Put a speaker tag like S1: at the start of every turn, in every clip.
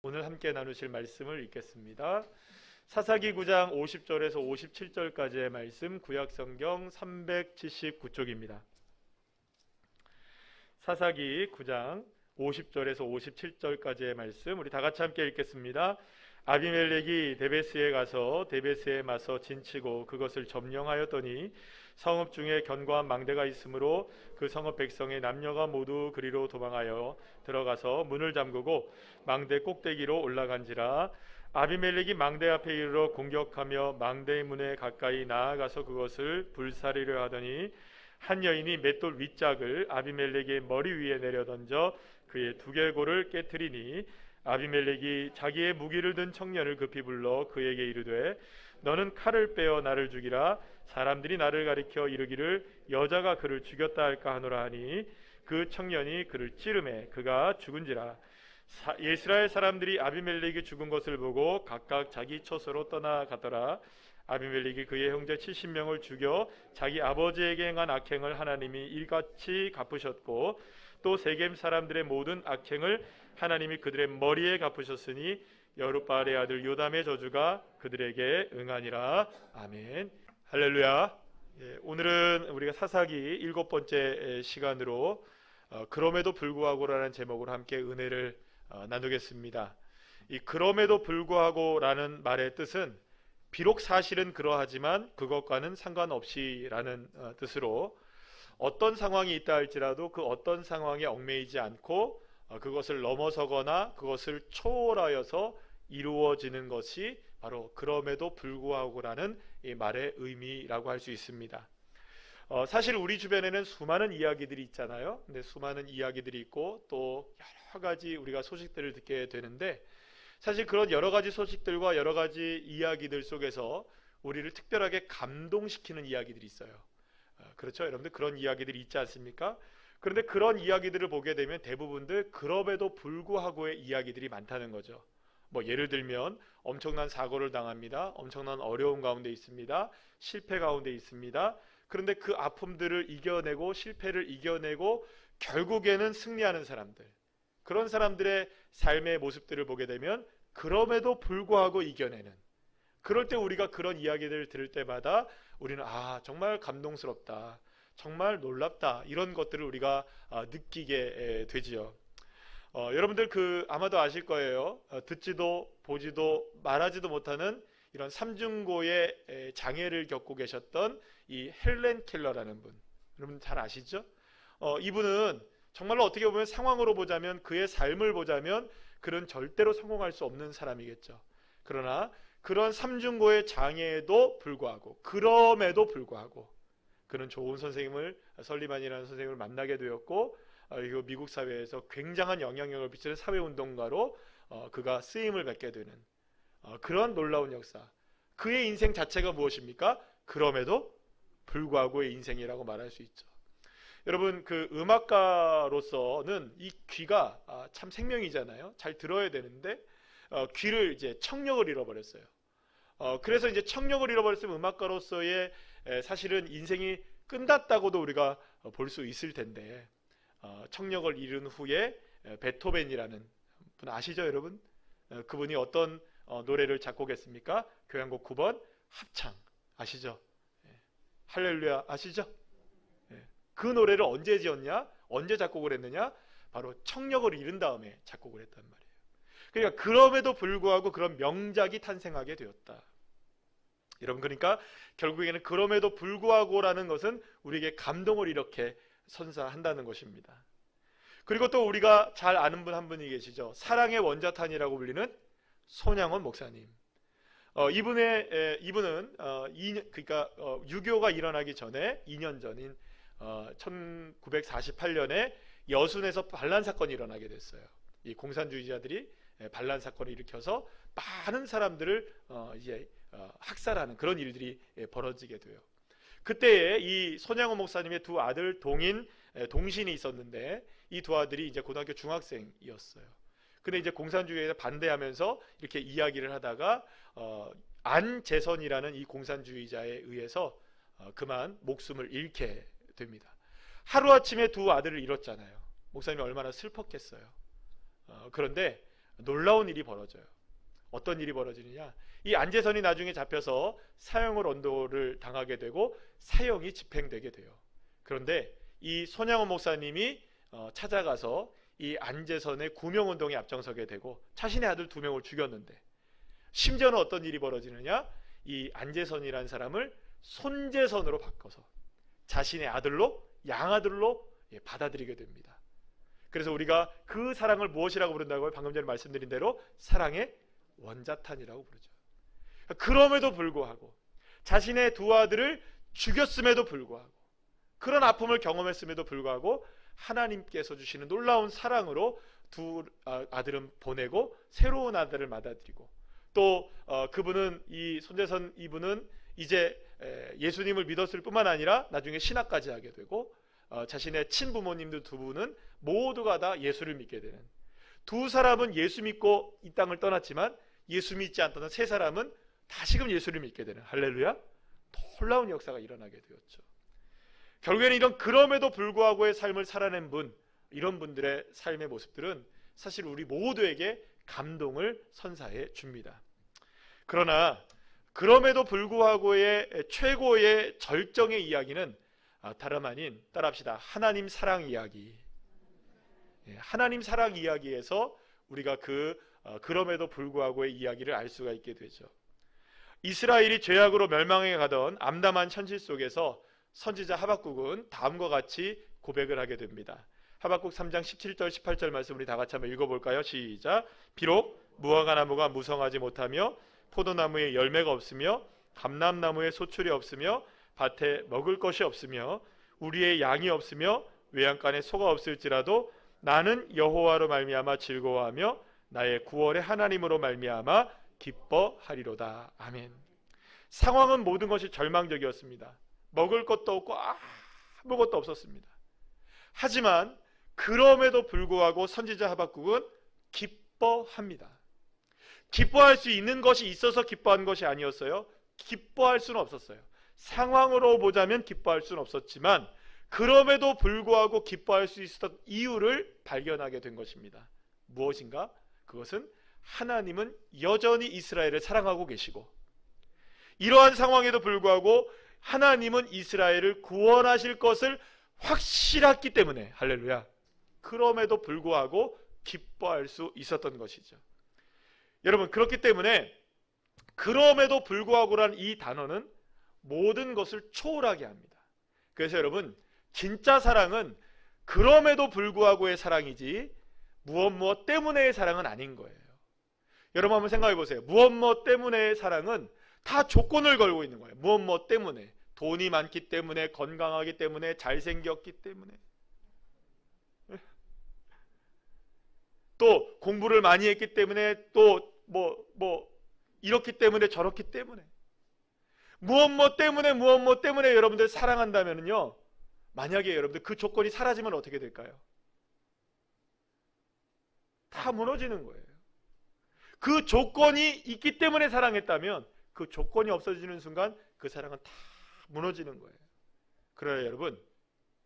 S1: 오늘 함께 나누실 말씀을 읽겠습니다. 사사기 9장 50절에서 57절까지의 말씀, 구약성경 379쪽입니다. 사사기 9장 50절에서 57절까지의 말씀, 우리 다 같이 함께 읽겠습니다. 아비멜렉이 데베스에 가서 데베스에 맞서 진치고 그것을 점령하였더니 성읍 중에 견고한 망대가 있으므로 그 성읍 백성의 남녀가 모두 그리로 도망하여 들어가서 문을 잠그고 망대 꼭대기로 올라간지라. 아비멜렉이 망대 앞에 이르러 공격하며 망대의 문에 가까이 나아가서 그것을 불사르려 하더니 한 여인이 맷돌 윗짝을 아비멜렉의 머리 위에 내려던져 그의 두개골을 깨트리니 아비멜렉이 자기의 무기를 든 청년을 급히 불러 그에게 이르되 너는 칼을 빼어 나를 죽이라. 사람들이 나를 가리켜 이르기를 여자가 그를 죽였다 할까 하노라 하니 그 청년이 그를 찌르매 그가 죽은지라. 이스라엘 사람들이 아비멜렉이 죽은 것을 보고 각각 자기 처소로 떠나가더라. 아비멜렉이 그의 형제 70명을 죽여 자기 아버지에게 행한 악행을 하나님이 일같이 갚으셨고 또 세겜 사람들의 모든 악행을 하나님이 그들의 머리에 갚으셨으니 여룻바알의 아들 요담의 저주가 그들에게 응하니라. 아멘. 할렐루야. 오늘은 우리가 사사기 7번째 시간으로 그럼에도 불구하고라는 제목으로 함께 은혜를 나누겠습니다. 이 그럼에도 불구하고라는 말의 뜻은 비록 사실은 그러하지만 그것과는 상관없이라는 뜻으로 어떤 상황이 있다 할지라도 그 어떤 상황에 얽매이지 않고 그것을 넘어서거나 그것을 초월하여서 이루어지는 것이 바로 그럼에도 불구하고라는 이 말의 의미라고 할 수 있습니다. 사실 우리 주변에는 수많은 이야기들이 있잖아요. 근데 수많은 이야기들이 있고 또 여러 가지 우리가 소식들을 듣게 되는데 사실 그런 여러 가지 소식들과 여러 가지 이야기들 속에서 우리를 특별하게 감동시키는 이야기들이 있어요. 그렇죠? 여러분들 그런 이야기들이 있지 않습니까? 그런데 그런 이야기들을 보게 되면 대부분들 그럼에도 불구하고의 이야기들이 많다는 거죠. 뭐 예를 들면 엄청난 사고를 당합니다. 엄청난 어려움 가운데 있습니다. 실패 가운데 있습니다. 그런데 그 아픔들을 이겨내고 실패를 이겨내고 결국에는 승리하는 사람들, 그런 사람들의 삶의 모습들을 보게 되면 그럼에도 불구하고 이겨내는, 그럴 때 우리가 그런 이야기들을 들을 때마다 우리는 정말 감동스럽다, 정말 놀랍다, 이런 것들을 우리가 느끼게 되지요. 여러분들 아마도 아실 거예요. 듣지도 보지도 말하지도 못하는 이런 삼중고의 장애를 겪고 계셨던 이 헬렌 켈러라는 분, 여러분 잘 아시죠? 이분은 정말로 어떻게 보면 상황으로 보자면, 그의 삶을 보자면 그는 절대로 성공할 수 없는 사람이겠죠. 그러나 그런 삼중고의 장애에도 불구하고, 그럼에도 불구하고 그는 좋은 선생님을, 설리반이라는 선생님을 만나게 되었고, 그리고 미국 사회에서 굉장한 영향력을 미치는 사회운동가로 그가 쓰임을 받게 되는 그런 놀라운 역사. 그의 인생 자체가 무엇입니까? 그럼에도 불구하고의 인생이라고 말할 수 있죠. 여러분, 그 음악가로서는 이 귀가 참 생명이잖아요. 잘 들어야 되는데 귀를 이제 청력을 잃어버렸어요. 그래서 이제 청력을 잃어버렸으면 음악가로서의 사실은 인생이 끝났다고도 우리가 볼 수 있을 텐데, 청력을 잃은 후에 베토벤이라는 분 아시죠, 여러분? 그분이 어떤 노래를 작곡했습니까? 교향곡 9번 합창 아시죠? 할렐루야 아시죠? 그 노래를 언제 지었냐? 언제 작곡을 했느냐? 바로 청력을 잃은 다음에 작곡을 했단 말이에요. 그러니까 그럼에도 불구하고 그런 명작이 탄생하게 되었다. 여러분, 그러니까 결국에는 그럼에도 불구하고라는 것은 우리에게 감동을 이렇게 선사한다는 것입니다. 그리고 또 우리가 잘 아는 분 한 분이 계시죠. 사랑의 원자탄이라고 불리는 손양원 목사님. 이분은 그러니까 유교가 일어나기 전에 2년 전인 1948년에 여순에서 반란 사건이 일어나게 됐어요. 이 공산주의자들이 반란 사건을 일으켜서 많은 사람들을 학살하는 그런 일들이 벌어지게 돼요. 그때에 이 손양원 목사님의 두 아들 동신이 있었는데, 이 두 아들이 이제 고등학교 중학생이었어요. 근데 이제 공산주의에 반대하면서 이렇게 이야기를 하다가 안재선이라는 이 공산주의자에 의해서 그만 목숨을 잃게 됩니다. 하루아침에 두 아들을 잃었잖아요. 목사님이 얼마나 슬펐겠어요. 그런데 놀라운 일이 벌어져요. 어떤 일이 벌어지느냐? 이 안재선이 나중에 잡혀서 사형을 언도를 당하게 되고 사형이 집행되게 돼요. 그런데 이 손양원 목사님이 찾아가서 이 안재선의 구명운동에 앞장서게 되고 자신의 아들 2명을 죽였는데, 심지어는 어떤 일이 벌어지느냐? 이 안재선이라는 사람을 손재선으로 바꿔서 자신의 아들로, 양아들로 받아들이게 됩니다. 그래서 우리가 그 사랑을 무엇이라고 부른다고요? 방금 전에 말씀드린 대로 사랑의 원자탄이라고 부르죠. 그럼에도 불구하고, 자신의 2 아들을 죽였음에도 불구하고, 그런 아픔을 경험했음에도 불구하고 하나님께서 주시는 놀라운 사랑으로 2 아들은 보내고 새로운 아들을 받아들이고, 또 그분은, 이 손재선 이분은 이제 예수님을 믿었을 뿐만 아니라 나중에 신학까지 하게 되고, 자신의 친부모님들 2분은 모두가 다 예수를 믿게 되는, 2 사람은 예수 믿고 이 땅을 떠났지만 예수 믿지 않던 3 사람은 다시금 예수를 믿게 되는, 할렐루야, 놀라운 역사가 일어나게 되었죠. 결국에는 이런 그럼에도 불구하고의 삶을 살아낸 분, 이런 분들의 삶의 모습들은 사실 우리 모두에게 감동을 선사해 줍니다. 그러나 그럼에도 불구하고의 최고의 절정의 이야기는 다름 아닌, 따라합시다, 하나님 사랑 이야기. 하나님 사랑 이야기에서 우리가 그럼에도 불구하고의 이야기를 알 수가 있게 되죠. 이스라엘이 죄악으로 멸망해 가던 암담한 현실 속에서 선지자 하박국은 다음과 같이 고백을 하게 됩니다. 하박국 3장 17절 18절 말씀 우리 다 같이 한번 읽어볼까요? 시작. 비록 무화과 나무가 무성하지 못하며 포도나무에 열매가 없으며 감람나무에 소출이 없으며 밭에 먹을 것이 없으며 우리의 양이 없으며 외양간에 소가 없을지라도 나는 여호와로 말미암아 즐거워하며 나의 구원의 하나님으로 말미암아 기뻐하리로다. 아멘. 상황은 모든 것이 절망적이었습니다. 먹을 것도 없고 아무것도 없었습니다. 하지만 그럼에도 불구하고 선지자 하박국은 기뻐합니다. 기뻐할 수 있는 것이 있어서 기뻐한 것이 아니었어요. 기뻐할 수는 없었어요. 상황으로 보자면 기뻐할 수는 없었지만 그럼에도 불구하고 기뻐할 수 있었던 이유를 발견하게 된 것입니다. 무엇인가? 그것은 하나님은 여전히 이스라엘을 사랑하고 계시고, 이러한 상황에도 불구하고 하나님은 이스라엘을 구원하실 것을 확실했기 때문에, 할렐루야, 그럼에도 불구하고 기뻐할 수 있었던 것이죠. 여러분, 그렇기 때문에 그럼에도 불구하고라는 이 단어는 모든 것을 초월하게 합니다. 그래서 여러분, 진짜 사랑은 그럼에도 불구하고의 사랑이지 무엇 때문에의 사랑은 아닌 거예요. 여러분 한번 생각해 보세요. 무엇 때문에의 사랑은 다 조건을 걸고 있는 거예요. 무엇 때문에. 돈이 많기 때문에, 건강하기 때문에, 잘생겼기 때문에, 또 공부를 많이 했기 때문에, 또 이렇기 때문에, 저렇기 때문에, 무엇 때문에 여러분들 사랑한다면요, 만약에 여러분들 그 조건이 사라지면 어떻게 될까요? 다 무너지는 거예요. 그 조건이 있기 때문에 사랑했다면 그 조건이 없어지는 순간 그 사랑은 다 무너지는 거예요. 그래요, 여러분.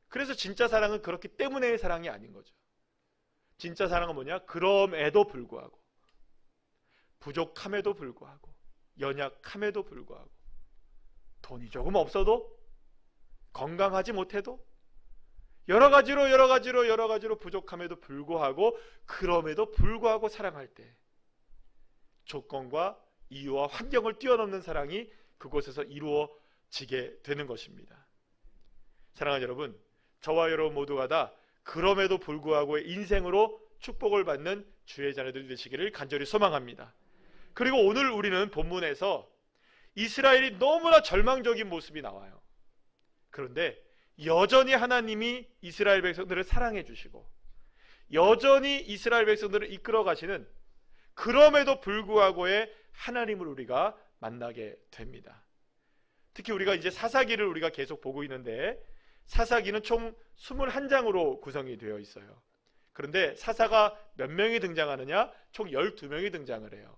S1: 그래서 진짜 사랑은 그렇기 때문에의 사랑이 아닌 거죠. 진짜 사랑은 뭐냐? 그럼에도 불구하고, 부족함에도 불구하고, 연약함에도 불구하고, 돈이 조금 없어도, 건강하지 못해도, 여러 가지로 부족함에도 불구하고, 그럼에도 불구하고 사랑할 때 조건과 이유와 환경을 뛰어넘는 사랑이 그곳에서 이루어지게 되는 것입니다. 사랑하는 여러분, 저와 여러분 모두가 다 그럼에도 불구하고의 인생으로 축복을 받는 주의 자녀들 되시기를 간절히 소망합니다. 그리고 오늘 우리는 본문에서 이스라엘이 너무나 절망적인 모습이 나와요. 그런데 여전히 하나님이 이스라엘 백성들을 사랑해 주시고 여전히 이스라엘 백성들을 이끌어 가시는 그럼에도 불구하고의 하나님을 우리가 만나게 됩니다. 특히 우리가 이제 사사기를 우리가 계속 보고 있는데, 사사기는 총 21장으로 구성이 되어 있어요. 그런데 사사가 몇 명이 등장하느냐? 총 12명이 등장을 해요.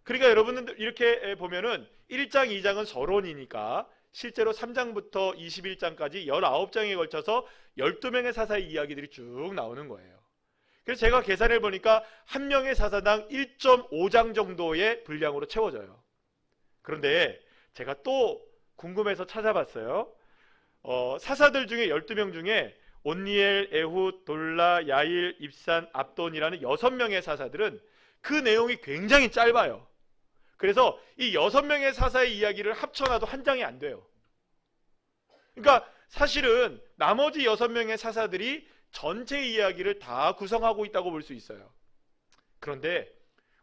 S1: 그러니까 여러분들 이렇게 보면은 1장, 2장은 서론이니까 실제로 3장부터 21장까지 19장에 걸쳐서 12명의 사사의 이야기들이 쭉 나오는 거예요. 그래서 제가 계산해 보니까 한 명의 사사당 1.5장 정도의 분량으로 채워져요. 그런데 제가 또 궁금해서 찾아봤어요. 사사들 중에 12명 중에 온니엘, 에훗, 돌라, 야일, 입산, 압돈이라는 6명의 사사들은 그 내용이 굉장히 짧아요. 그래서 이 6명의 사사의 이야기를 합쳐놔도 한 장이 안 돼요. 그러니까 사실은 나머지 6명의 사사들이 전체 이야기를 다 구성하고 있다고 볼 수 있어요. 그런데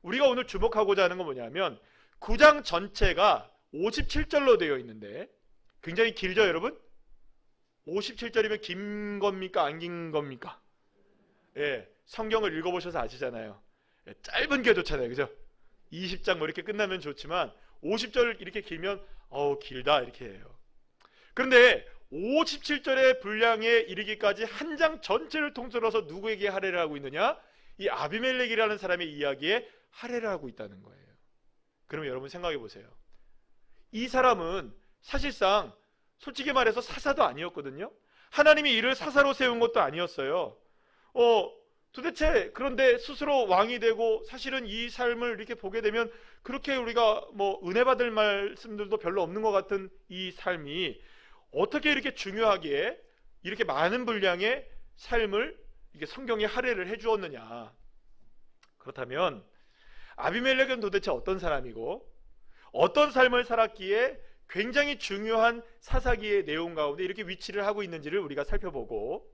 S1: 우리가 오늘 주목하고자 하는 건 뭐냐면 9장 전체가 57절로 되어 있는데 굉장히 길죠, 여러분? 57절이면 긴 겁니까? 안 긴 겁니까? 예, 성경을 읽어보셔서 아시잖아요. 예, 짧은 게 좋잖아요, 그죠? 20장 뭐 이렇게 끝나면 좋지만 50절 이렇게 길면 길다 이렇게 해요. 그런데 57절의 분량에 이르기까지 한 장 전체를 통틀어서 누구에게 할애를 하고 있느냐? 이 아비멜렉이라는 사람의 이야기에 할애를 하고 있다는 거예요. 그러면 여러분 생각해 보세요. 이 사람은 사실상 솔직히 말해서 사사도 아니었거든요. 하나님이 이를 사사로 세운 것도 아니었어요. 도대체 그런데 스스로 왕이 되고 사실은 이 삶을 이렇게 보게 되면 그렇게 우리가 뭐 은혜 받을 말씀들도 별로 없는 것 같은 이 삶이 어떻게 이렇게 중요하게 이렇게 많은 분량의 삶을 이게 성경에 할애를 해주었느냐? 그렇다면 아비멜렉은 도대체 어떤 사람이고 어떤 삶을 살았기에 굉장히 중요한 사사기의 내용 가운데 이렇게 위치를 하고 있는지를 우리가 살펴보고,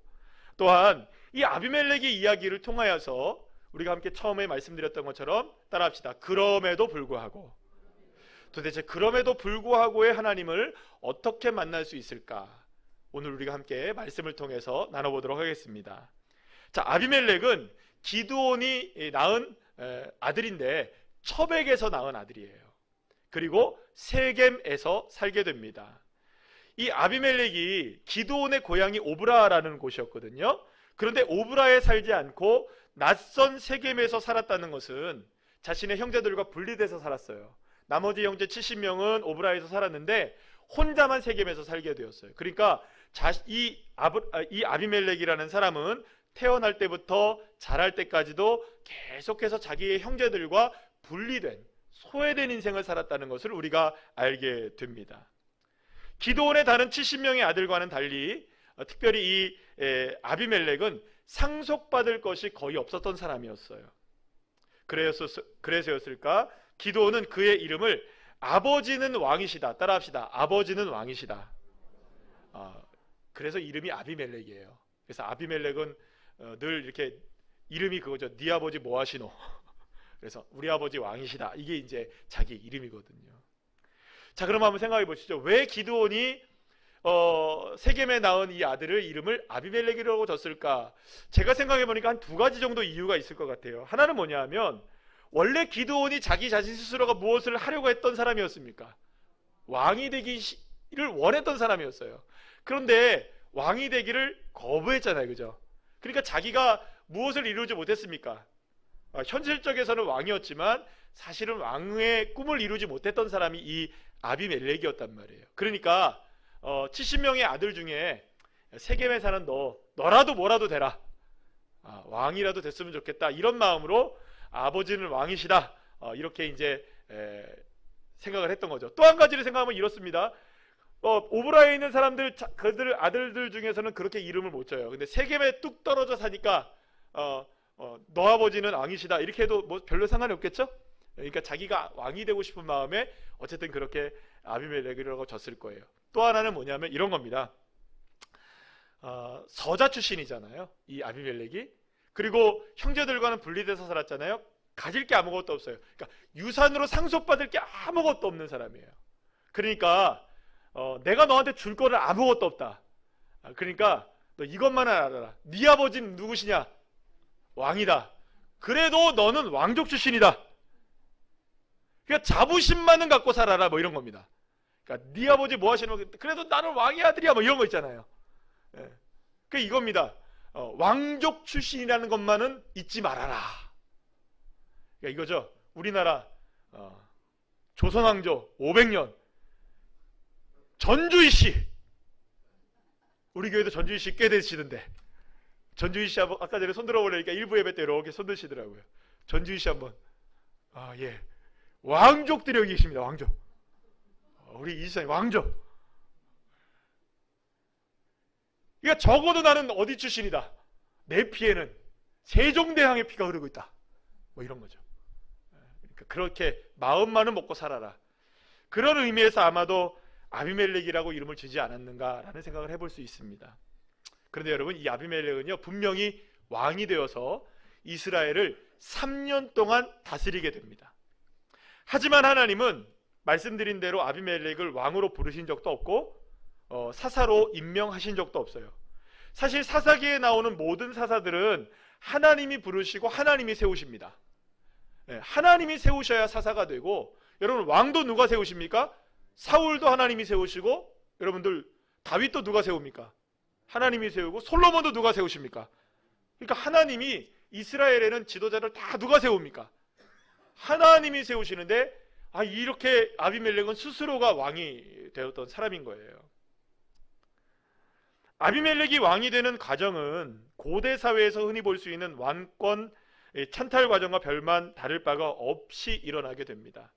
S1: 또한 이 아비멜렉의 이야기를 통하여서 우리가 함께 처음에 말씀드렸던 것처럼 따라합시다. 그럼에도 불구하고, 도대체 그럼에도 불구하고의 하나님을 어떻게 만날 수 있을까? 오늘 우리가 함께 말씀을 통해서 나눠보도록 하겠습니다. 자, 아비멜렉은 기드온이 낳은 아들인데 첩에게서 낳은 아들이에요. 그리고 세겜에서 살게 됩니다. 이 아비멜렉이 기드온의 고향이 오브라라는 곳이었거든요. 그런데 오브라에 살지 않고 낯선 세겜에서 살았다는 것은 자신의 형제들과 분리돼서 살았어요. 나머지 형제 70명은 오브라에서 살았는데 혼자만 세겜에서 살게 되었어요. 그러니까 이 아비멜렉이라는 사람은 태어날 때부터 자랄 때까지도 계속해서 자기의 형제들과 분리된, 소외된 인생을 살았다는 것을 우리가 알게 됩니다. 기드온의 다른 70명의 아들과는 달리 특별히 이 아비멜렉은 상속받을 것이 거의 없었던 사람이었어요. 그래서였을까? 기드온은 그의 이름을 아버지는 왕이시다, 따라합시다. 아버지는 왕이시다. 그래서 이름이 아비멜렉이에요. 그래서 아비멜렉은 늘 이렇게 이름이 그거죠. 네 아버지 뭐 하시노? 그래서 우리 아버지 왕이시다. 이게 이제 자기 이름이거든요. 자, 그럼 한번 생각해 보시죠. 왜 기드온이 세겜에 낳은 이 아들을 이름을 아비멜렉이라고 줬을까? 제가 생각해 보니까 한 2가지 정도 이유가 있을 것 같아요. 하나는 뭐냐 하면, 원래 기드온이 자기 자신 스스로가 무엇을 하려고 했던 사람이었습니까? 왕이 되기를 원했던 사람이었어요. 그런데 왕이 되기를 거부했잖아요, 그죠? 그러니까 자기가 무엇을 이루지 못했습니까? 현실적에서는 왕이었지만 사실은 왕의 꿈을 이루지 못했던 사람이 이 아비멜렉이었단 말이에요. 그러니까 70명의 아들 중에 세겜에 사는 너라도 뭐라도 되라, 왕이라도 됐으면 좋겠다, 이런 마음으로 아버지는 왕이시다, 이렇게 이제 생각을 했던 거죠. 또 한 가지를 생각하면 이렇습니다. 오브라에 있는 사람들, 그들 아들들 중에서는 그렇게 이름을 못 져요. 근데 세겜에 뚝 떨어져 사니까 너 아버지는 왕이시다 이렇게 해도 뭐 별로 상관이 없겠죠? 그러니까 자기가 왕이 되고 싶은 마음에 어쨌든 그렇게 아비멜렉이라고 졌을 거예요. 또 하나는 뭐냐면 이런 겁니다. 서자 출신이잖아요, 이 아비멜렉이. 그리고 형제들과는 분리돼서 살았잖아요. 가질 게 아무것도 없어요. 그러니까 유산으로 상속받을 게 아무것도 없는 사람이에요. 그러니까 내가 너한테 줄 거는 아무것도 없다. 그러니까 너 이것만 알아라. 네 아버지는 누구시냐? 왕이다. 그래도 너는 왕족 출신이다. 그러니까 자부심만은 갖고 살아라, 뭐 이런 겁니다. 그러니까 네 아버지 뭐 하시는 거? 그래도 나는 왕의 아들이야, 뭐 이런 거 있잖아요. 그 이겁니다. 왕족 출신이라는 것만은 잊지 말아라. 그러니까 이거죠. 우리나라 조선왕조 500년 전주희 씨, 우리 교회도 전주희 씨 꽤 되시던데 전주희 씨 한번, 아까 전에 손 들어보려니까 일부 예배 때 이렇게 손 드시더라고요. 전주희 씨 한번. 아, 예. 왕족들이 여기 계십니다. 왕족. 우리 이지사님 왕족. 그러니까 적어도 나는 어디 출신이다. 내 피에는 세종대왕의 피가 흐르고 있다. 뭐 이런 거죠. 그러니까 그렇게 마음만은 먹고 살아라. 그런 의미에서 아마도 아비멜렉이라고 이름을 주지 않았는가라는 생각을 해볼 수 있습니다. 그런데 여러분, 이 아비멜렉은요, 분명히 왕이 되어서 이스라엘을 3년 동안 다스리게 됩니다. 하지만 하나님은 말씀드린 대로 아비멜렉을 왕으로 부르신 적도 없고 사사로 임명하신 적도 없어요. 사실 사사기에 나오는 모든 사사들은 하나님이 부르시고 하나님이 세우십니다. 하나님이 세우셔야 사사가 되고, 여러분 왕도 누가 세우십니까? 사울도 하나님이 세우시고, 여러분들 다윗도 누가 세웁니까? 하나님이 세우고, 솔로몬도 누가 세우십니까? 그러니까 하나님이 이스라엘에는 지도자를 다 누가 세웁니까? 하나님이 세우시는데, 이렇게 아비멜렉은 스스로가 왕이 되었던 사람인 거예요. 아비멜렉이 왕이 되는 과정은 고대 사회에서 흔히 볼 수 있는 왕권 찬탈 과정과 별반 다를 바가 없이 일어나게 됩니다.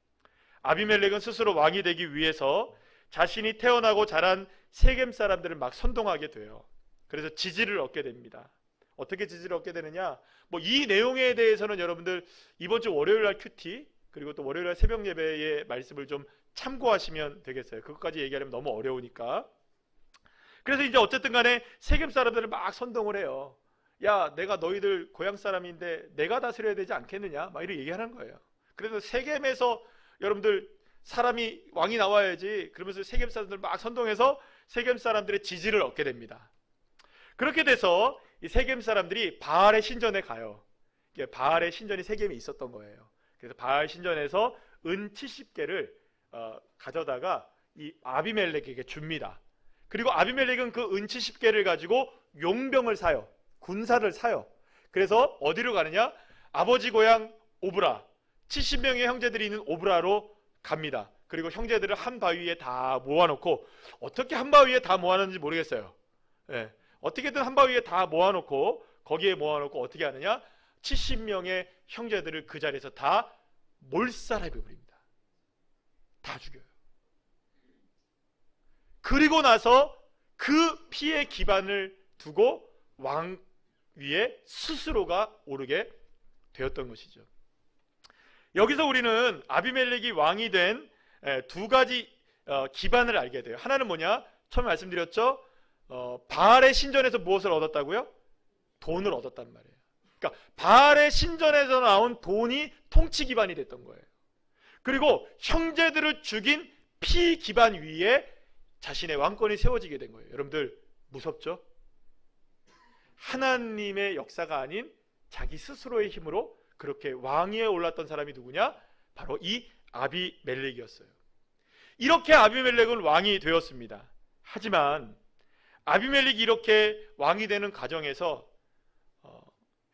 S1: 아비멜렉은 스스로 왕이 되기 위해서 자신이 태어나고 자란 세겜 사람들을 막 선동하게 돼요. 그래서 지지를 얻게 됩니다. 어떻게 지지를 얻게 되느냐? 이 내용에 대해서는 여러분들 이번 주 월요일 날 큐티, 그리고 또 월요일 날 새벽 예배의 말씀을 좀 참고하시면 되겠어요. 그것까지 얘기하려면 너무 어려우니까. 그래서 이제 어쨌든 간에 세겜 사람들을 막 선동을 해요. 야, 내가 너희들 고향 사람인데 내가 다스려야 되지 않겠느냐? 막 이렇게 얘기하는 거예요. 그래서 세겜에서 여러분들 사람이 왕이 나와야지, 그러면서 세겜 사람들 막 선동해서 세겜 사람들의 지지를 얻게 됩니다. 그렇게 돼서 이 세겜 사람들이 바알의 신전에 가요. 바알의 신전이 세겜에 있었던 거예요. 그래서 바알 신전에서 은 70개를 가져다가 이 아비멜렉에게 줍니다. 그리고 아비멜렉은 그 은 70개를 가지고 용병을 사요. 군사를 사요. 그래서 어디로 가느냐? 아버지 고향 오브라, 70명의 형제들이 있는 오브라로 갑니다. 그리고 형제들을 한 바위에 다 모아놓고, 어떻게 한 바위에 다 모아놓는지 모르겠어요. 어떻게든 한 바위에 다 모아놓고, 거기에 모아놓고 어떻게 하느냐? 70명의 형제들을 그 자리에서 다 몰살해 버립니다. 다 죽여요. 그리고 나서 그 피의 기반을 두고 왕 위에 스스로가 오르게 되었던 것이죠. 여기서 우리는 아비멜렉이 왕이 된 두 가지 기반을 알게 돼요. 하나는 뭐냐? 처음에 말씀드렸죠. 바알의 신전에서 무엇을 얻었다고요? 돈을 얻었단 말이에요. 그러니까 바알의 신전에서 나온 돈이 통치 기반이 됐던 거예요. 그리고 형제들을 죽인 피 기반 위에 자신의 왕권이 세워지게 된 거예요. 여러분들 무섭죠? 하나님의 역사가 아닌 자기 스스로의 힘으로 그렇게 왕위에 올랐던 사람이 누구냐? 바로 이 아비멜렉이었어요. 이렇게 아비멜렉은 왕이 되었습니다. 하지만 아비멜렉이 이렇게 왕이 되는 과정에서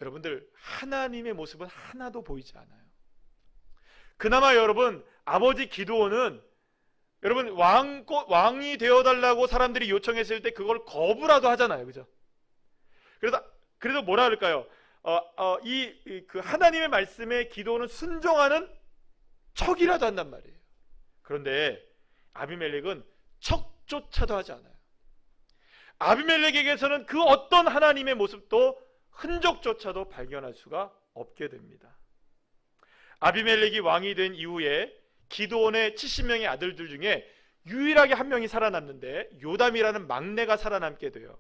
S1: 여러분들 하나님의 모습은 하나도 보이지 않아요. 그나마 여러분 아버지 기드온은 여러분 왕이 되어달라고 사람들이 요청했을 때 그걸 거부라도 하잖아요. 그죠? 그래서 뭐라 그럴까요? 그 하나님의 말씀에 기도는 순종하는 척이라도 한단 말이에요. 그런데 아비멜렉은 척조차도 하지 않아요. 아비멜렉에게서는 그 어떤 하나님의 모습도 흔적조차도 발견할 수가 없게 됩니다. 아비멜렉이 왕이 된 이후에 기드온의 70명의 아들들 중에 유일하게 한 명이 살아남는데 요담이라는 막내가 살아남게 돼요.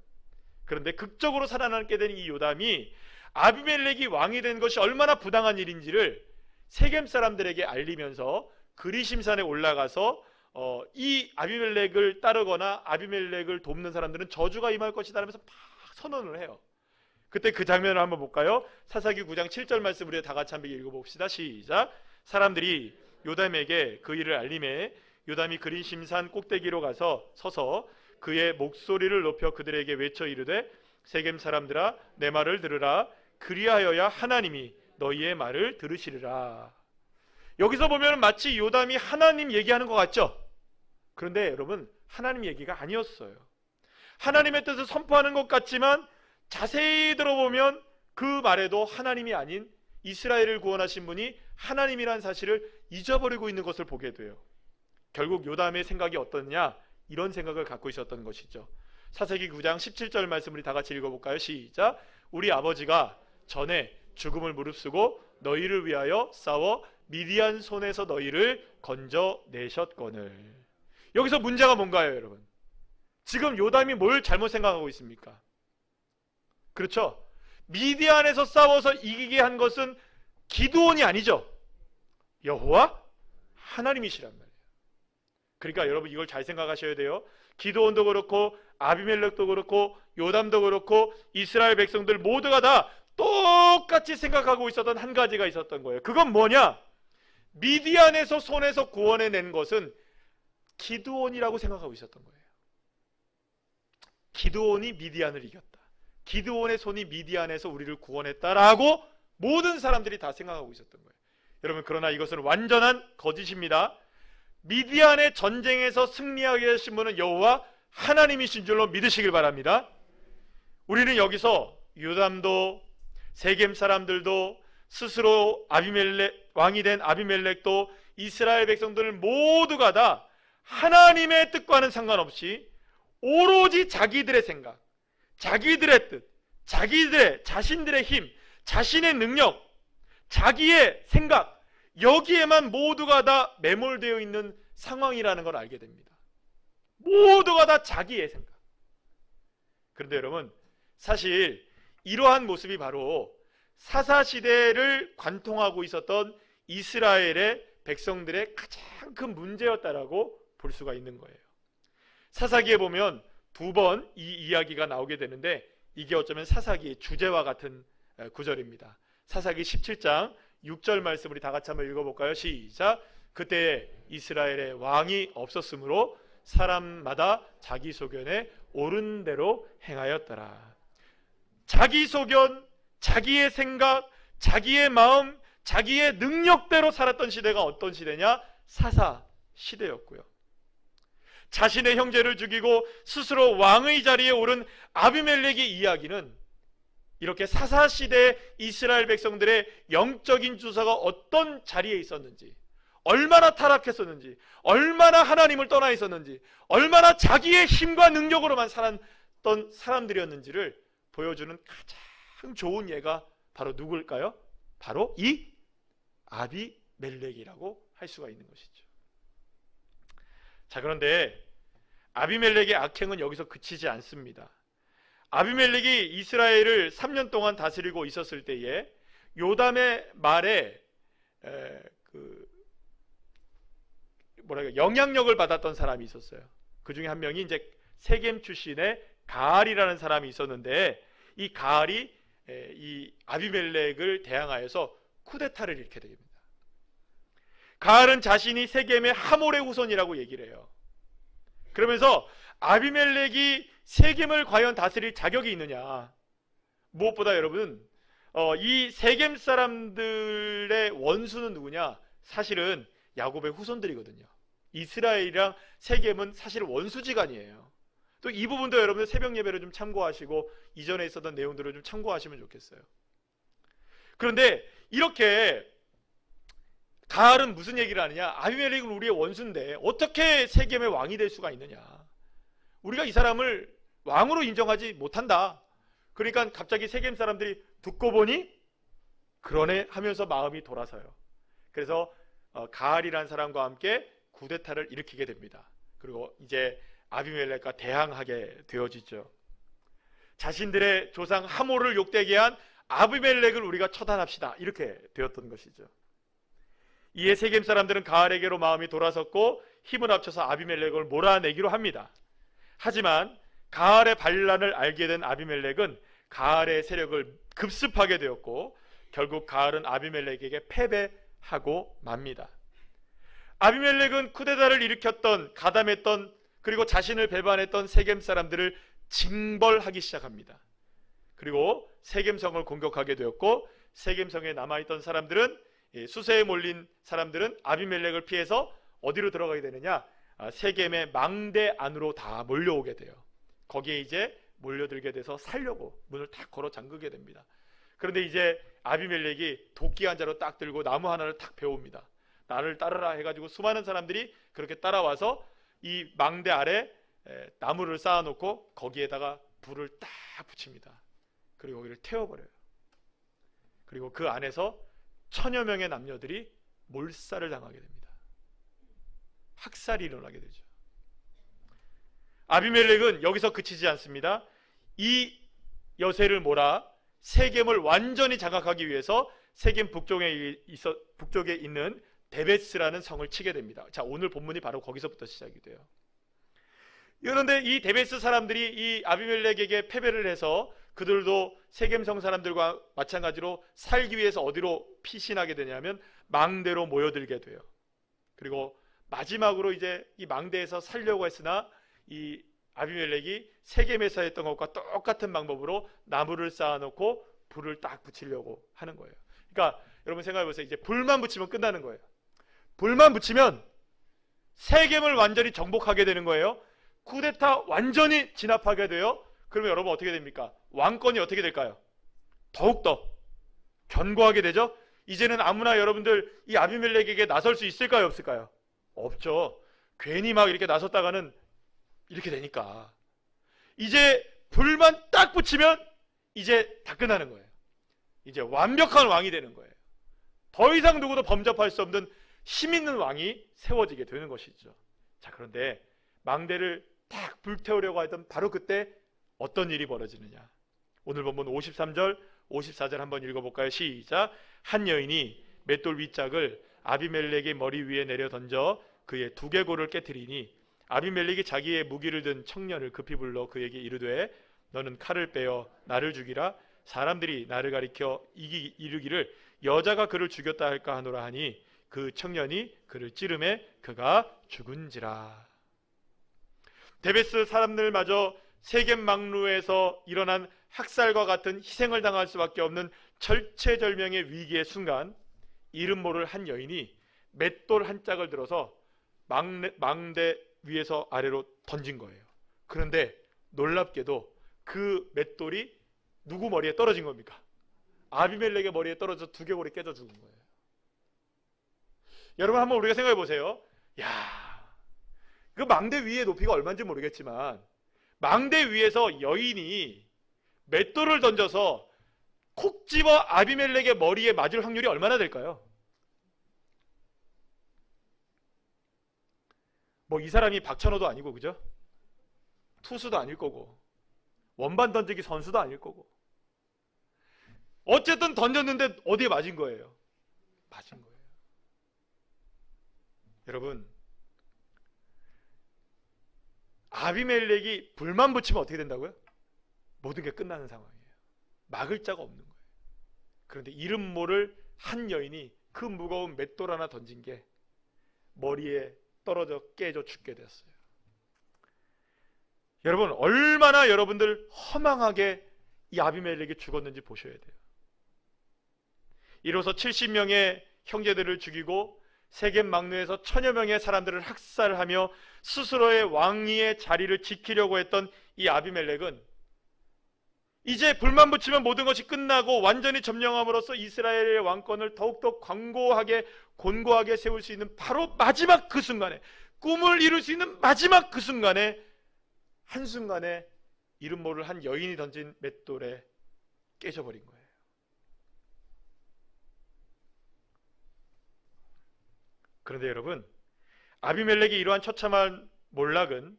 S1: 그런데 극적으로 살아남게 된 이 요담이 아비멜렉이 왕이 된 것이 얼마나 부당한 일인지를 세겜 사람들에게 알리면서 그리심산에 올라가서 이 아비멜렉을 따르거나 아비멜렉을 돕는 사람들은 저주가 임할 것이다 하면서 막 선언을 해요. 그때 그 장면을 한번 볼까요? 사사기 9장 7절 말씀 우리 다 같이 한번 읽어봅시다. 시작. 사람들이 요담에게 그 일을 알림해 요담이 그리심산 꼭대기로 가서 서서 그의 목소리를 높여 그들에게 외쳐 이르되 세겜 사람들아 내 말을 들으라. 그리하여야 하나님이 너희의 말을 들으시리라. 여기서 보면 마치 요담이 하나님 얘기하는 것 같죠? 그런데 여러분 하나님 얘기가 아니었어요. 하나님의 뜻을 선포하는 것 같지만 자세히 들어보면 그 말에도 하나님이 아닌 이스라엘을 구원하신 분이 하나님이라는 사실을 잊어버리고 있는 것을 보게 돼요. 결국 요담의 생각이 어떻냐? 이런 생각을 갖고 있었던 것이죠. 사사기 9장 17절 말씀 우리 다 같이 읽어볼까요? 시작. 우리 아버지가 전에 죽음을 무릅쓰고 너희를 위하여 싸워 미디안 손에서 너희를 건져내셨거늘. 여기서 문제가 뭔가요, 여러분? 지금 요담이 뭘 잘못 생각하고 있습니까? 그렇죠? 미디안에서 싸워서 이기게 한 것은 기드온이 아니죠. 여호와 하나님이시란 말이에요. 그러니까 여러분 이걸 잘 생각하셔야 돼요. 기드온도 그렇고 아비멜렉도 그렇고 요담도 그렇고 이스라엘 백성들 모두가 다 똑같이 생각하고 있었던 한 가지가 있었던 거예요. 그건 뭐냐? 미디안에서 손에서 구원해낸 것은 기드온이라고 생각하고 있었던 거예요. 기드온이 미디안을 이겼다. 기드온의 손이 미디안에서 우리를 구원했다라고 모든 사람들이 다 생각하고 있었던 거예요. 여러분, 그러나 이것은 완전한 거짓입니다. 미디안의 전쟁에서 승리하게 하신 분은 여호와 하나님이신 줄로 믿으시길 바랍니다. 우리는 여기서 요담도 세겜 사람들도 스스로 왕이 된 아비멜렉도 이스라엘 백성들 모두가 다 하나님의 뜻과는 상관없이 오로지 자기들의 생각, 자기들의 뜻, 자신들의 힘, 자신의 능력, 자기의 생각, 여기에만 모두가 다 매몰되어 있는 상황이라는 걸 알게 됩니다. 모두가 다 자기의 생각. 그런데 여러분, 사실 이러한 모습이 바로 사사시대를 관통하고 있었던 이스라엘의 백성들의 가장 큰 문제였다라고 볼 수가 있는 거예요. 사사기에 보면 두 번 이 이야기가 나오게 되는데 이게 어쩌면 사사기의 주제와 같은 구절입니다. 사사기 17장 6절 말씀 우리 다 같이 한번 읽어볼까요? 시작. 그때 이스라엘의 왕이 없었으므로 사람마다 자기 소견에 옳은 대로 행하였더라. 자기 소견, 자기의 생각, 자기의 마음, 자기의 능력대로 살았던 시대가 어떤 시대냐? 사사 시대였고요. 자신의 형제를 죽이고 스스로 왕의 자리에 오른 아비멜렉의 이야기는 이렇게 사사시대 이스라엘 백성들의 영적인 주사가 어떤 자리에 있었는지, 얼마나 타락했었는지, 얼마나 하나님을 떠나 있었는지, 얼마나 자기의 힘과 능력으로만 살았던 사람들이었는지를 보여주는 가장 좋은 예가 바로 누굴까요? 바로 이 아비멜렉이라고 할 수가 있는 것이죠. 자, 그런데 아비멜렉의 악행은 여기서 그치지 않습니다. 아비멜렉이 이스라엘을 3년 동안 다스리고 있었을 때에 요담의 말에 영향력을 받았던 사람이 있었어요. 그 중에 한 명이 이제 세겜 출신의 가알이라는 사람이 있었는데, 이 가알이 이 아비멜렉을 대항하여서 쿠데타를 일으키게 됩니다. 가알은 자신이 세겜의 하몰의 후손이라고 얘기를 해요. 그러면서 아비멜렉이 세겜을 과연 다스릴 자격이 있느냐, 무엇보다 여러분 이 세겜 사람들의 원수는 누구냐? 사실은 야곱의 후손들이거든요. 이스라엘이랑 세겜은 사실 원수지간이에요. 또 이 부분도 여러분들 새벽 예배를 좀 참고하시고 이전에 있었던 내용들을 좀 참고하시면 좋겠어요. 그런데 이렇게 가알은 무슨 얘기를 하느냐? 아비멜렉은 우리의 원수인데 어떻게 세겜의 왕이 될 수가 있느냐? 우리가 이 사람을 왕으로 인정하지 못한다. 그러니까 갑자기 세겜 사람들이 듣고 보니 그러네 하면서 마음이 돌아서요. 그래서 가알이라는 사람과 함께 쿠데타를 일으키게 됩니다. 그리고 이제 아비멜렉과 대항하게 되어지죠. 자신들의 조상 하몰을 욕되게 한 아비멜렉을 우리가 처단합시다, 이렇게 되었던 것이죠. 이에 세겜 사람들은 가알에게로 마음이 돌아섰고 힘을 합쳐서 아비멜렉을 몰아내기로 합니다. 하지만 가알의 반란을 알게 된 아비멜렉은 가알의 세력을 급습하게 되었고 결국 가알은 아비멜렉에게 패배하고 맙니다. 아비멜렉은 쿠데타를 일으켰던, 가담했던, 그리고 자신을 배반했던 세겜 사람들을 징벌하기 시작합니다. 그리고 세겜성을 공격하게 되었고 세겜성에 남아있던 사람들은, 수세에 몰린 사람들은 아비멜렉을 피해서 어디로 들어가게 되느냐? 세겜의 망대 안으로 다 몰려오게 돼요. 거기에 이제 몰려들게 돼서 살려고 문을 탁 걸어 잠그게 됩니다. 그런데 이제 아비멜렉이 도끼 한 자로 딱 들고 나무 하나를 탁 베옵니다. 나를 따르라 해가지고 수많은 사람들이 그렇게 따라와서 이 망대 아래 나무를 쌓아놓고 거기에다가 불을 딱 붙입니다. 그리고 거기를 태워버려요. 그리고 그 안에서 1000여 명의 남녀들이 몰살을 당하게 됩니다. 학살이 일어나게 되죠. 아비멜렉은 여기서 그치지 않습니다. 이 여세를 몰아 세겜을 완전히 장악하기 위해서 세겜 북쪽에 있는 데베스라는 성을 치게 됩니다. 자, 오늘 본문이 바로 거기서부터 시작이 돼요. 그런데 이 데베스 사람들이 이 아비멜렉에게 패배를 해서 그들도 세겜성 사람들과 마찬가지로 살기 위해서 어디로 피신하게 되냐면 망대로 모여들게 돼요. 그리고 마지막으로 이제 이 망대에서 살려고 했으나 이 아비멜렉이 세겜에서 했던 것과 똑같은 방법으로 나무를 쌓아놓고 불을 딱 붙이려고 하는 거예요. 그러니까 여러분 생각해보세요. 이제 불만 붙이면 끝나는 거예요. 불만 붙이면 세겜을 완전히 정복하게 되는 거예요. 쿠데타 완전히 진압하게 돼요. 그러면 여러분 어떻게 됩니까? 왕권이 어떻게 될까요? 더욱더 견고하게 되죠. 이제는 아무나 여러분들 이 아비멜렉에게 나설 수 있을까요? 없을까요? 없죠. 괜히 막 이렇게 나섰다가는 이렇게 되니까 이제 불만 딱 붙이면 이제 다 끝나는 거예요. 이제 완벽한 왕이 되는 거예요. 더 이상 누구도 범접할 수 없는 힘 있는 왕이 세워지게 되는 것이죠. 자, 그런데 망대를 딱 불태우려고 하던 바로 그때 어떤 일이 벌어지느냐. 오늘 본문 53절 54절 한번 읽어볼까요? 시작. 한 여인이 맷돌 윗짝을 아비멜렉의 머리 위에 내려 던져 그의 두개골을 깨뜨리니 아비멜렉이 자기의 무기를 든 청년을 급히 불러 그에게 이르되 너는 칼을 빼어 나를 죽이라. 사람들이 나를 가리켜 이르기를 여자가 그를 죽였다 할까 하노라 하니 그 청년이 그를 찌르매 그가 죽은지라. 데베스 사람들마저 세겜 망루에서 일어난 학살과 같은 희생을 당할 수밖에 없는 절체절명의 위기의 순간 이름 모를 한 여인이 맷돌 한 짝을 들어서 망대 위에서 아래로 던진 거예요. 그런데 놀랍게도 그 맷돌이 누구 머리에 떨어진 겁니까? 아비멜렉의 머리에 떨어져 두개골이 깨져 죽은 거예요. 여러분 한번 우리가 생각해 보세요. 야, 그 망대 위의 높이가 얼마인지 모르겠지만 망대 위에서 여인이 맷돌을 던져서 콕 집어 아비멜렉의 머리에 맞을 확률이 얼마나 될까요? 뭐 이 사람이 박찬호도 아니고 그죠? 투수도 아닐 거고 원반 던지기 선수도 아닐 거고 어쨌든 던졌는데 어디에 맞은 거예요? 맞은 거예요. 여러분 아비멜렉이 불만 붙이면 어떻게 된다고요? 모든 게 끝나는 상황이에요. 막을 자가 없는 거예요. 그런데 이름 모를 한 여인이 그 무거운 맷돌 하나 던진 게 머리에 떨어져 깨져 죽게 됐어요. 여러분 얼마나 여러분들 허망하게 이 아비멜렉이 죽었는지 보셔야 돼요. 이로써 70명의 형제들을 죽이고 세겜 망루에서 1000여 명의 사람들을 학살하며 스스로의 왕위의 자리를 지키려고 했던 이 아비멜렉은 이제 불만 붙이면 모든 것이 끝나고 완전히 점령함으로써 이스라엘의 왕권을 더욱더 곤고하게 세울 수 있는 바로 마지막 그 순간에, 꿈을 이룰 수 있는 마지막 그 순간에, 한순간에 이름 모를 한 여인이 던진 맷돌에 깨져버린 거예요. 그런데 여러분, 아비멜렉의 이러한 처참한 몰락은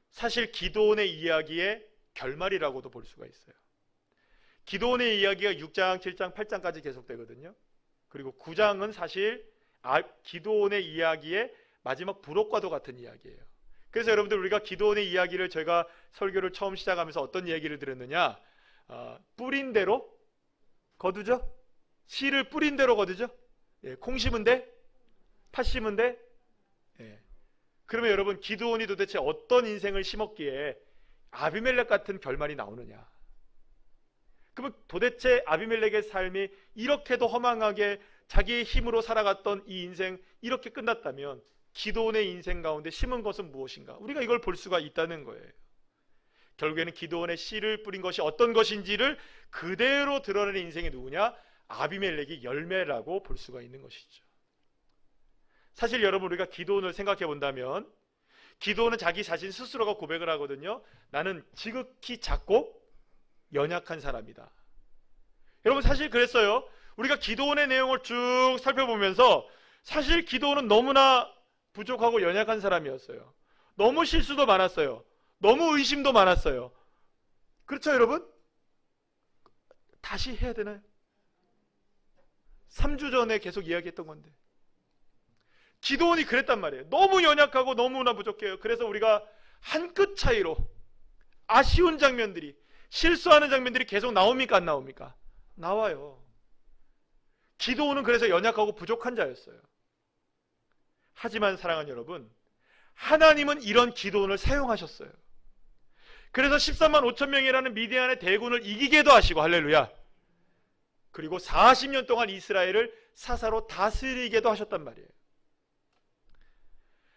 S1: 사실 기드온의 이야기의 결말이라고도 볼 수가 있어요. 기드온의 이야기가 6장, 7장, 8장까지 계속되거든요. 그리고 9장은 사실 기드온의 이야기의 마지막 부록과도 같은 이야기예요. 그래서 여러분들 우리가 기드온의 이야기를 제가 설교를 처음 시작하면서 어떤 이야기를 들었느냐, 뿌린 대로 거두죠. 씨를 뿌린 대로 거두죠. 예, 콩 심은 데, 팥 심은 데. 예. 그러면 여러분 기드온이 도대체 어떤 인생을 심었기에 아비멜렉 같은 결말이 나오느냐? 그러면 도대체 아비멜렉의 삶이 이렇게도 허망하게 자기의 힘으로 살아갔던 이 인생 이렇게 끝났다면 기드온의 인생 가운데 심은 것은 무엇인가? 우리가 이걸 볼 수가 있다는 거예요. 결국에는 기드온의 씨를 뿌린 것이 어떤 것인지를 그대로 드러내는 인생이 누구냐? 아비멜렉이 열매라고 볼 수가 있는 것이죠. 사실 여러분, 우리가 기드온을 생각해 본다면 기드온은 자기 자신 스스로가 고백을 하거든요. 나는 지극히 작고 연약한 사람이다. 여러분, 사실 그랬어요. 우리가 기드온의 내용을 쭉 살펴보면서 사실 기드온은 너무나 부족하고 연약한 사람이었어요. 너무 실수도 많았어요. 너무 의심도 많았어요. 그렇죠, 여러분? 다시 해야 되나요? 3주 전에 계속 이야기했던 건데 기드온이 그랬단 말이에요. 너무 연약하고 너무나 부족해요. 그래서 우리가 한 끗 차이로 아쉬운 장면들이, 실수하는 장면들이 계속 나옵니까? 안 나옵니까? 나와요. 기드온은 그래서 연약하고 부족한 자였어요. 하지만 사랑하는 여러분, 하나님은 이런 기드온을 사용하셨어요. 그래서 13만 5천 명이라는 미디안의 대군을 이기게도 하시고, 할렐루야. 그리고 40년 동안 이스라엘을 사사로 다스리게도 하셨단 말이에요.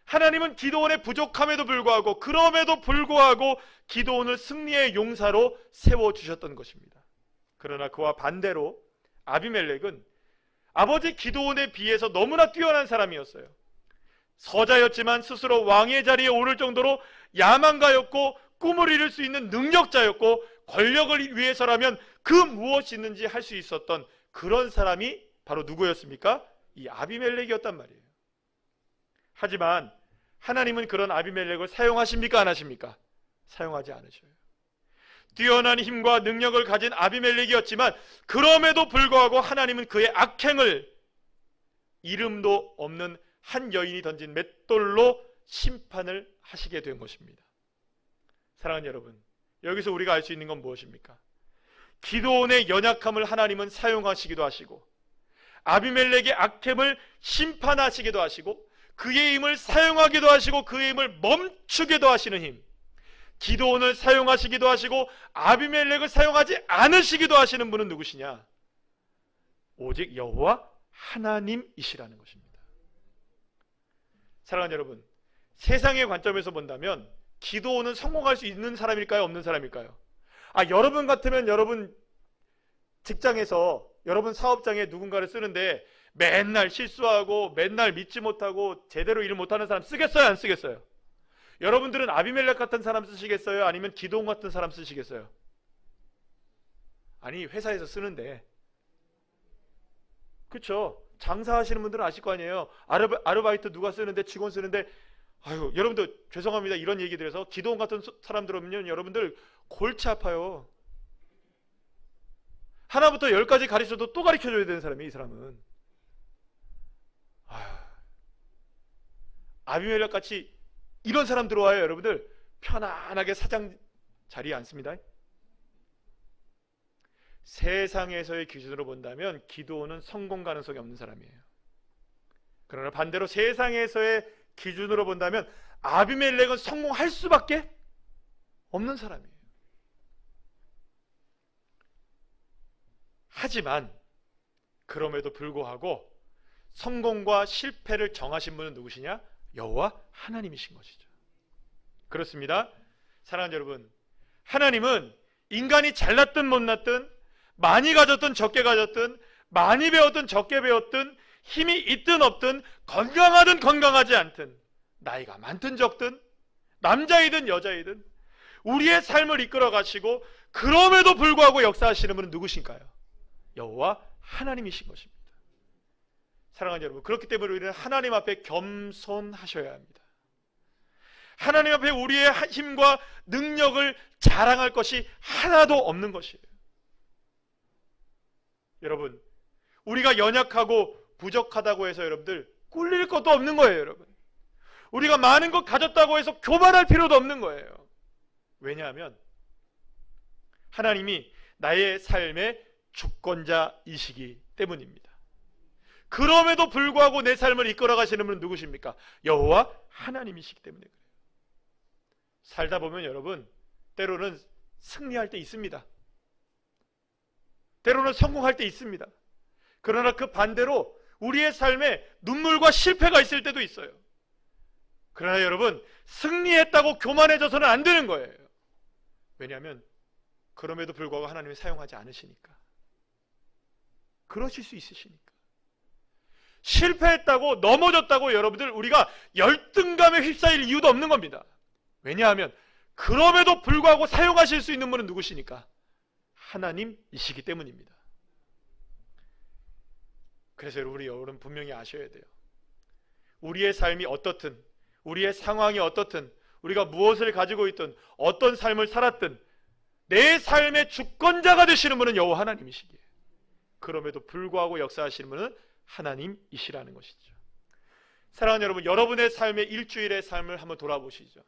S1: 하나님은 기드온의 부족함에도 불구하고, 그럼에도 불구하고 기드온을 승리의 용사로 세워주셨던 것입니다. 그러나 그와 반대로 아비멜렉은 아버지 기드온에 비해서 너무나 뛰어난 사람이었어요. 서자였지만 스스로 왕의 자리에 오를 정도로 야망가였고 꿈을 이룰 수 있는 능력자였고, 권력을 위해서라면 그 무엇이든지 할 수 있었던 그런 사람이 바로 누구였습니까? 이 아비멜렉이었단 말이에요. 하지만 하나님은 그런 아비멜렉을 사용하십니까? 안 하십니까? 사용하지 않으셔요. 뛰어난 힘과 능력을 가진 아비멜렉이었지만 그럼에도 불구하고 하나님은 그의 악행을 이름도 없는 한 여인이 던진 맷돌로 심판을 하시게 된 것입니다. 사랑하는 여러분, 여기서 우리가 알 수 있는 건 무엇입니까? 기드온의 연약함을 하나님은 사용하시기도 하시고, 아비멜렉의 악행을 심판하시기도 하시고, 그의 힘을 사용하기도 하시고, 그의 힘을 멈추기도 하시는 힘, 기드온을 사용하시기도 하시고 아비멜렉을 사용하지 않으시기도 하시는 분은 누구시냐? 오직 여호와 하나님이시라는 것입니다. 사랑하는 여러분, 세상의 관점에서 본다면 기드온은 성공할 수 있는 사람일까요? 없는 사람일까요? 여러분 같으면 여러분 직장에서, 여러분 사업장에 누군가를 쓰는데 맨날 실수하고 맨날 믿지 못하고 제대로 일을 못하는 사람 쓰겠어요? 안 쓰겠어요? 여러분들은 아비멜렉 같은 사람 쓰시겠어요? 아니면 기드온 같은 사람 쓰시겠어요? 아니, 회사에서 쓰는데, 그렇죠? 장사하시는 분들은 아실 거 아니에요. 아르바이트 누가 쓰는데, 직원 쓰는데, 아유, 여러분들 죄송합니다, 이런 얘기 드려서 기드온 같은 사람 들으면 여러분들 골치 아파요. 하나부터 10까지 가르쳐도 또 가르쳐줘야 되는 사람이에요, 이 사람은. 아비멜렉 같이 이런 사람 들어와요, 여러분들 편안하게 사장 자리에 앉습니다. 세상에서의 기준으로 본다면 기드온은 성공 가능성이 없는 사람이에요. 그러나 반대로 세상에서의 기준으로 본다면 아비멜렉은 성공할 수밖에 없는 사람이에요. 하지만 그럼에도 불구하고 성공과 실패를 정하신 분은 누구시냐? 여호와 하나님이신 것이죠. 그렇습니다. 사랑하는 여러분, 하나님은 인간이 잘났든 못났든, 많이 가졌든 적게 가졌든, 많이 배웠든 적게 배웠든, 힘이 있든 없든, 건강하든 건강하지 않든, 나이가 많든 적든, 남자이든 여자이든 우리의 삶을 이끌어 가시고 그럼에도 불구하고 역사하시는 분은 누구신가요? 여호와 하나님이신 것입니다. 사랑하는 여러분, 그렇기 때문에 우리는 하나님 앞에 겸손하셔야 합니다. 하나님 앞에 우리의 힘과 능력을 자랑할 것이 하나도 없는 것이에요. 여러분, 우리가 연약하고 부족하다고 해서 여러분들 꿀릴 것도 없는 거예요. 여러분, 우리가 많은 것 가졌다고 해서 교만할 필요도 없는 거예요. 왜냐하면 하나님이 나의 삶의 주권자이시기 때문입니다. 그럼에도 불구하고 내 삶을 이끌어 가시는 분은 누구십니까? 여호와 하나님이시기 때문에 그래요. 살다 보면 여러분, 때로는 승리할 때 있습니다. 때로는 성공할 때 있습니다. 그러나 그 반대로 우리의 삶에 눈물과 실패가 있을 때도 있어요. 그러나 여러분, 승리했다고 교만해져서는 안 되는 거예요. 왜냐하면 그럼에도 불구하고 하나님이 사용하지 않으시니까. 그러실 수 있으시니까. 실패했다고, 넘어졌다고 여러분들 우리가 열등감에 휩싸일 이유도 없는 겁니다. 왜냐하면 그럼에도 불구하고 사용하실 수 있는 분은 누구시니까? 하나님이시기 때문입니다. 그래서 우리 여러분 분명히 아셔야 돼요. 우리의 삶이 어떻든, 우리의 상황이 어떻든, 우리가 무엇을 가지고 있든, 어떤 삶을 살았든 내 삶의 주권자가 되시는 분은 여호와 하나님이시기에, 그럼에도 불구하고 역사하시는 분은 하나님이시라는 것이죠. 사랑하는 여러분, 여러분의 삶의 일주일의 삶을 한번 돌아보시죠.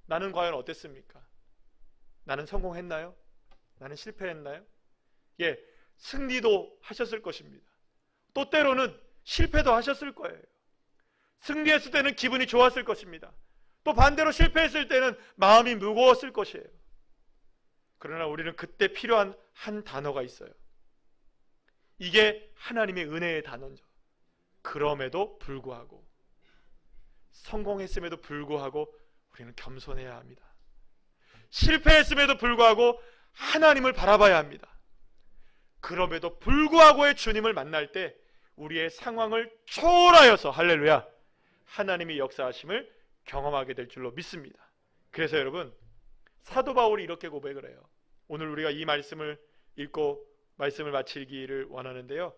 S1: 나는 과연 어땠습니까? 나는 성공했나요? 나는 실패했나요? 예, 승리도 하셨을 것입니다. 또 때로는 실패도 하셨을 거예요. 승리했을 때는 기분이 좋았을 것입니다. 또 반대로 실패했을 때는 마음이 무거웠을 것이에요. 그러나 우리는 그때 필요한 한 단어가 있어요. 이게 하나님의 은혜의 단어죠. 그럼에도 불구하고, 성공했음에도 불구하고 우리는 겸손해야 합니다. 실패했음에도 불구하고 하나님을 바라봐야 합니다. 그럼에도 불구하고의 주님을 만날 때 우리의 상황을 초월하여서, 할렐루야, 하나님의 역사하심을 경험하게 될 줄로 믿습니다. 그래서 여러분, 사도 바울이 이렇게 고백을 해요. 오늘 우리가 이 말씀을 읽고 말씀을 마치기를 원하는데요,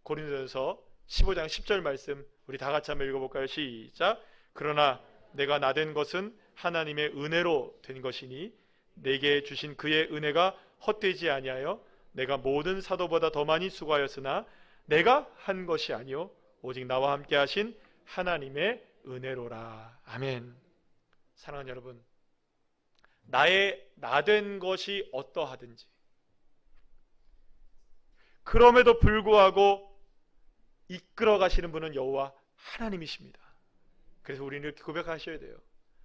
S1: 고린도전서 15장 10절 말씀 우리 다 같이 한번 읽어볼까요? 시작. 그러나 내가 나된 것은 하나님의 은혜로 된 것이니 내게 주신 그의 은혜가 헛되지 아니하여 내가 모든 사도보다 더 많이 수고하였으나 내가 한 것이 아니요 오직 나와 함께 하신 하나님의 은혜로라. 아멘. 사랑하는 여러분, 나의 나된 것이 어떠하든지 그럼에도 불구하고 이끌어 가시는 분은 여호와 하나님이십니다. 그래서 우리는 이렇게 고백하셔야 돼요.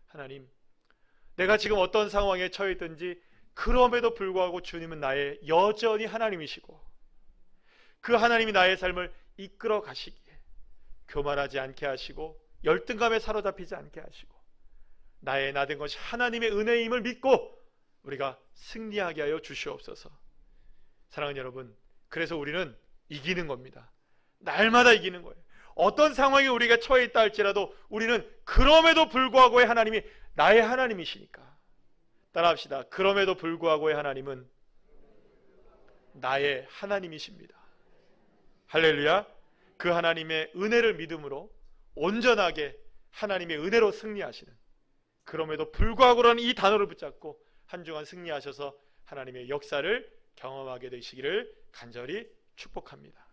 S1: 하나님, 내가 지금 어떤 상황에 처해 있든지 그럼에도 불구하고 주님은 나의 여전히 하나님이시고 그 하나님이 나의 삶을 이끌어 가시기에 교만하지 않게 하시고 열등감에 사로잡히지 않게 하시고 나의 나된 것이 하나님의 은혜임을 믿고 우리가 승리하게 하여 주시옵소서. 사랑하는 여러분, 그래서 우리는 이기는 겁니다. 날마다 이기는 거예요. 어떤 상황에 우리가 처해 있다 할지라도 우리는 그럼에도 불구하고의 하나님이 나의 하나님이시니까. 따라합시다. 그럼에도 불구하고의 하나님은 나의 하나님이십니다. 할렐루야. 그 하나님의 은혜를 믿음으로 온전하게 하나님의 은혜로 승리하시는, 그럼에도 불구하고라는 이 단어를 붙잡고 한 주간 승리하셔서 하나님의 역사를 경험하게 되시기를 간절히 축복합니다.